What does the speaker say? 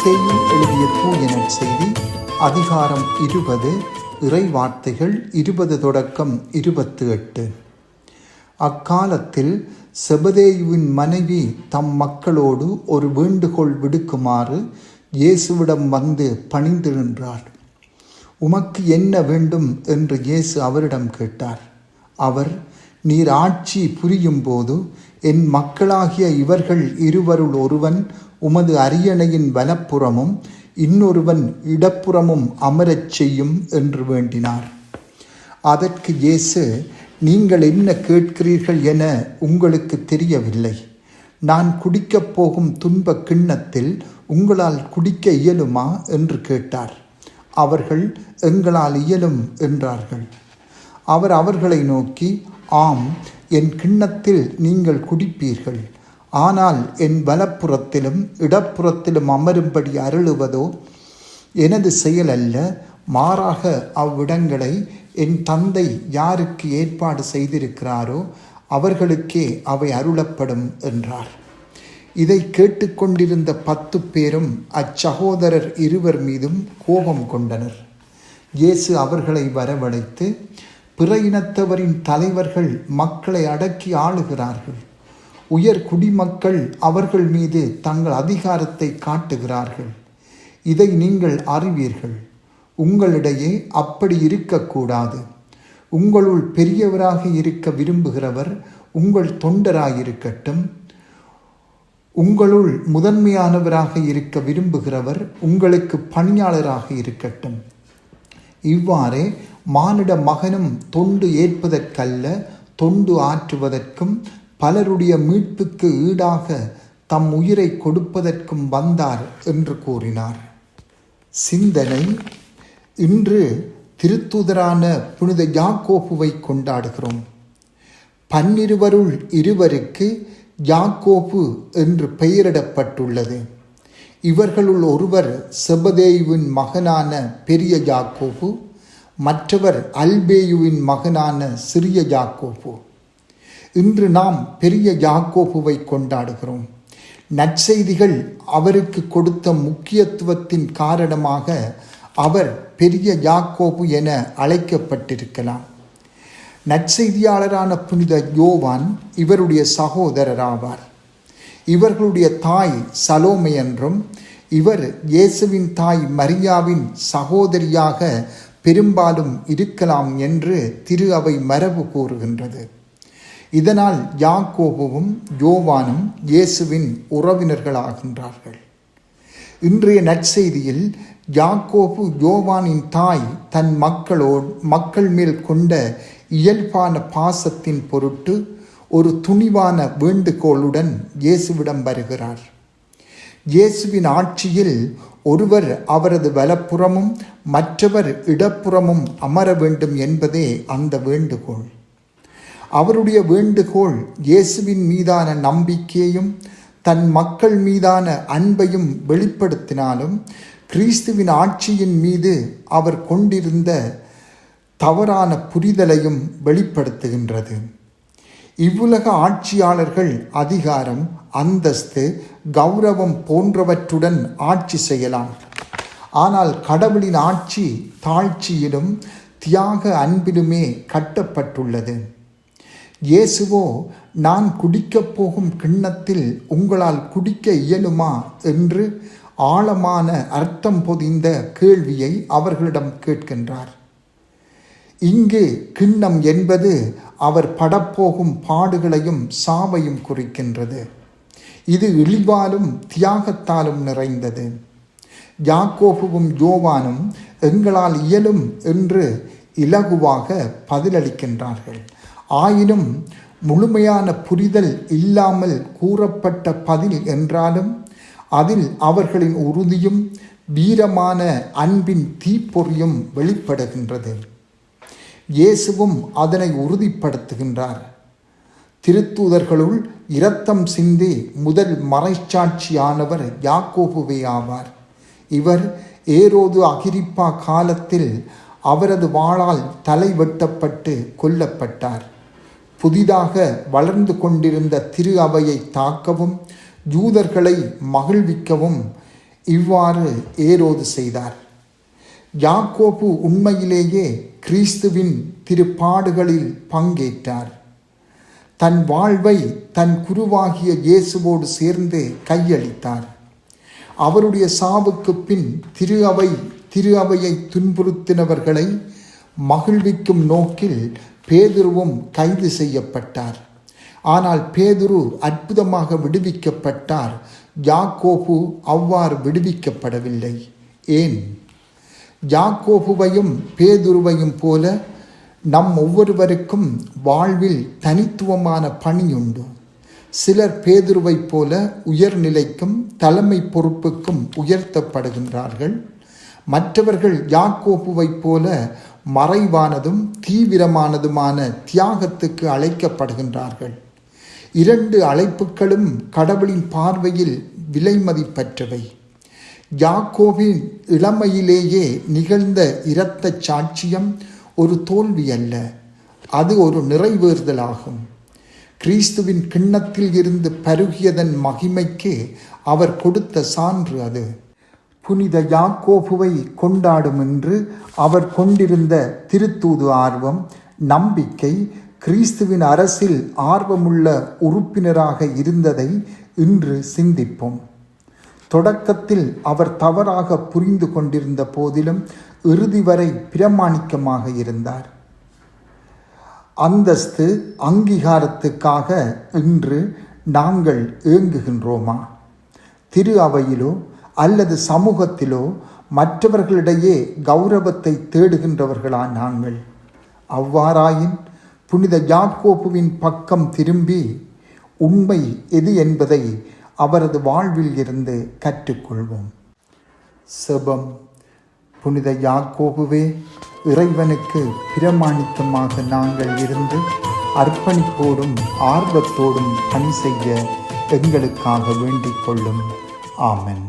மத்தேயு எழுதிய தூய நற்செய்தி அதிகாரம் 20 இறை வார்த்தைகள் 20 தொடக்கம் 28. அக்காலத்தில் செபதேயுவின் மனைவி தம் மக்களோடு ஒரு வேண்டுகோள் விடுக்குமாறு இயேசுவிடம் வந்து பணிந்து நின்றார். உமக்கு என்ன வேண்டும் என்று இயேசு அவரிடம் கேட்டார். அவர், நீர் ஆட்சி புரியும் போது என் மக்களாகிய இவர்கள் இருவருள் ஒருவன் உமது அரியணையின் வலப்புறமும் இன்னொருவன் இடப்புறமும் அமரச் செய்யும் என்று வேண்டினார். அதற்கு இயேசு, நீங்கள் என்ன கேட்கிறீர்கள் என உங்களுக்கு தெரியவில்லை. நான் குடிக்கப் போகும் துன்ப கிண்ணத்தில் உங்களால் குடிக்க இயலுமா என்று கேட்டார். அவர்கள், எங்களால் இயலும் என்றார்கள். அவர் அவர்களை நோக்கி, ஆம், என் கிண்ணத்தில் நீங்கள் குடிப்பீர்கள். ஆனால் என் வலப்புறத்திலும் இடப்புறத்திலும் அமரும்படி அருளுவதோ எனது செயல் அல்ல, மாறாக அவ்விடங்களை என் தந்தை யாருக்கு ஏற்பாடு செய்திருக்கிறாரோ அவர்களுக்கே அவை அருளப்படும் என்றார். இதை கேட்டுக்கொண்டிருந்த 10 பேரும் அச்சகோதரர் இருவர் மீதும் கோபம் கொண்டனர். இயேசு அவர்களை வரவழைத்து, பிற இனத்தவரின் தலைவர்கள் மக்களை அடக்கி ஆளுகிறார்கள். உயர் குடிமக்கள் அவர்கள் மீது தங்கள் அதிகாரத்தை காட்டுகிறார்கள். இதை நீங்கள் அறிவீர்கள். உங்களிடையே அப்படி இருக்கக்கூடாது. உங்களுள் பெரியவராக இருக்க விரும்புகிறவர் உங்கள் தொண்டராயிருக்கட்டும். உங்களுள் முதன்மையானவராக இருக்க விரும்புகிறவர் உங்களுக்கு பணியாளராக இருக்கட்டும். இவ்வாறே மானிட மகனும் தொண்டு ஏற்பதற்கல்ல, தொண்டு ஆற்றுவதற்கும் பலருடைய மீட்புக்கு ஈடாக தம் உயிரை கொடுப்பதற்கும் வந்தார் என்று கூறினார். சிந்தனை. இன்று திருத்தூதரான புனித யாக்கோபுவை கொண்டாடுகிறோம். 12 இருவருக்கு யாக்கோபு என்று பெயரிடப்பட்டுள்ளது. இவர்களுள் ஒருவர் செபதேயுவின் மகனான பெரிய யாக்கோபு, மற்றவர் அல்பேயுவின் மகனான சிறிய யாக்கோபு. இன்று நாம் பெரிய யாக்கோபுவை கொண்டாடுகிறோம். நற்செய்திகள் அவருக்கு கொடுத்த முக்கியத்துவத்தின் காரணமாக அவர் பெரிய யாக்கோபு என அழைக்கப்பட்டிருக்கலாம். நற்செய்தியாளரான புனித யோவான் இவருடைய சகோதரர் ஆவார். இவர்களுடைய தாய் சலோமே என்றும் இவர் இயேசுவின் தாய் மரியாவின் சகோதரியாக பெரும்பாலும் இருக்கலாம் என்று திரு அவை மரபு கூறுகின்றது. இதனால் யாக்கோபுவும் யோவானும் இயேசுவின் உறவினர்களாகின்றார்கள். இன்றைய நற்செய்தியில் யாக்கோபு யோவானின் தாய் தன் மக்கள் மேல் கொண்ட இயல்பான பாசத்தின் பொருட்டு ஒரு துணிவான வேண்டுகோளுடன் இயேசுவிடம் வருகிறார். இயேசுவின் ஆட்சியில் ஒருவர் அவரது வலப்புறமும் மற்றவர் இடப்புறமும் அமர வேண்டும் என்பதே அந்த வேண்டுகோள். அவருடைய வேண்டுகோள் இயேசுவின் மீதான நம்பிக்கையையும் தன் மக்கள் மீதான அன்பையும் வெளிப்படுத்தினாலும் கிறிஸ்துவின் ஆட்சியின் மீது அவர் கொண்டிருந்த தவறான புரிதலையும் வெளிப்படுத்துகின்றது. இவ்வுலக ஆட்சியாளர்கள் அதிகாரம், அந்தஸ்து, கௌரவம் போன்றவற்றுடன் ஆட்சி செய்யலாம். ஆனால் கடவுளின் ஆட்சி தாழ்ச்சியிலும் தியாக அன்பிலுமே கட்டப்பட்டுள்ளது. இயேசுவோ, நான் குடிக்கப் போகும் கிண்ணத்தில் உங்களால் குடிக்க இயலுமா என்று ஆழமான அர்த்தம் பொதிந்த கேள்வியை அவர்களிடம் கேட்கின்றார். இங்கு கிண்ணம் என்பது அவர் படப்போகும் பாடுகளையும் சாவையும் குறிக்கின்றது. இது இழிவாலும் தியாகத்தாலும் நிறைந்தது. யாக்கோபுவும் யோவானும் எங்களால் இயலும் என்று இலகுவாக பதிலளிக்கின்றார்கள். ஆயினும் முழுமையான புரிதல் இல்லாமல் கூறப்பட்ட பதில் என்றாலும் அதில் அவர்களின் உறுதியும் வீரமான அன்பின் தீப்பொறியும் வெளிப்படுகின்றது. இயேசுவும் அதனை உறுதிப்படுத்துகின்றார். திருத்தூதர்களுள் இரத்தம் சிந்தி முதல் மறைச்சாட்சியானவர் யாக்கோபுவே ஆவார். இவர் ஏரோது அகிரிப்பா காலத்தில் அவரது வாளால் தலை வெட்டப்பட்டு கொல்லப்பட்டார். புதிதாக வளர்ந்து கொண்டிருந்த திரு அவையை தாக்கவும் யூதர்களை மகிழ்விக்கவும் இவ்வாறு ஏரோது செய்தார். யாக்கோபு உண்மையிலேயே கிறிஸ்துவின் திருப்பாடுகளில் பங்கேற்றார். தன் வாழ்வை தன் குருவாகிய இயேசுவோடு சேர்ந்து கையளித்தார். அவருடைய சாவுக்கு பின் திரு அவையை துன்புறுத்தினவர்களை மகிழ்விக்கும் நோக்கில் பேதுருவும் கைது செய்யப்பட்டார். ஆனால் பேதுரு அற்புதமாக விடுவிக்கப்பட்டார். யாக்கோபு அவ்வாறு விடுவிக்கப்படவில்லை. ஏன்? யாக்கோபுவையும் பேதுருவையும் போல நம் ஒவ்வொருவருக்கும் வாழ்வில் தனித்துவமான பணியுண்டு. சிலர் பேதுருவைப் போல உயர்நிலைக்கும் தலைமை பொறுப்புக்கும் உயர்த்தப்படுகின்றார்கள். மற்றவர்கள் யாக்கோபுவைப் போல மறைவானதும் தீவிரமானதுமான தியாகத்துக்கு அழைக்கப்படுகின்றார்கள். இரண்டு அழைப்புகளும் கடவுளின் பார்வையில் விலை மதிப்பற்றவை. யாக்கோபின் இளமையிலேயே நிகழ்ந்த இரத்த சாட்சியம் ஒரு தோல்வி அல்ல, அது ஒரு நிறைவேறுதலாகும். கிறிஸ்துவின் கிண்ணத்தில் இருந்து பருகியதன் மகிமைக்கு அவர் கொடுத்த சான்று அது. புனித யாக்கோபுவை கொண்டாடும் என்று அவர் கொண்டிருந்த திருத்தூது ஆர்வம், நம்பிக்கை, கிறிஸ்துவின் அரசில் ஆர்வமுள்ள உறுப்பினராக இருந்ததை இன்று சிந்திப்போம். தொடக்கத்தில் அவர் தவறாக புரிந்து கொண்டிருந்த போதிலும் இறுதி வரை பிரமாணிக்கமாக இருந்தார். அந்தஸ்து, அங்கீகாரத்துக்காக இன்று நாங்கள் ஏங்குகின்றோமா? திரு அவையிலோ அல்லது சமூகத்திலோ மற்றவர்களிடையே கௌரவத்தை தேடுகின்றவர்களா நாங்கள்? அவ்வாறாயின் புனித யாக்கோபுவின் பக்கம் திரும்பி உண்மை எது என்பதை அவரது வாழ்வில் இருந்து கற்றுக்கொள்வோம். செபம். புனித யாக்கோபுவே, இறைவனுக்கு பிரமாணிக்கமாக நாங்கள் இருந்து அர்ப்பணிப்போடும் ஆர்வத்தோடும் பணி செய்ய எங்களுக்காக வேண்டிக் கொள்ளும். ஆமென்.